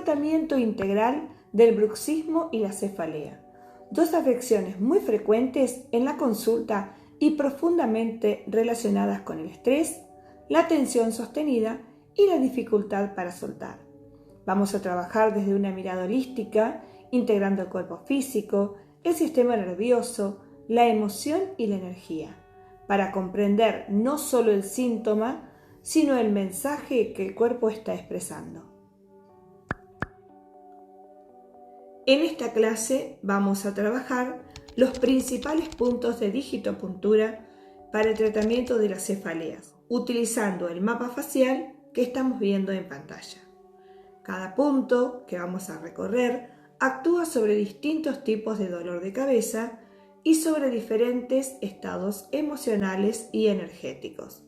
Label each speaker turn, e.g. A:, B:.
A: tratamiento integral del bruxismo y la cefalea, dos afecciones muy frecuentes en la consulta y profundamente relacionadas con el estrés, la tensión sostenida y la dificultad para soltar. Vamos a trabajar desde una mirada holística, integrando el cuerpo físico, el sistema nervioso, la emoción y la energía, para comprender no solo el síntoma, sino el mensaje que el cuerpo está expresando. En esta clase vamos a trabajar los principales puntos de digitopuntura para el tratamiento de las cefaleas, utilizando el mapa facial que estamos viendo en pantalla. Cada punto que vamos a recorrer actúa sobre distintos tipos de dolor de cabeza y sobre diferentes estados emocionales y energéticos.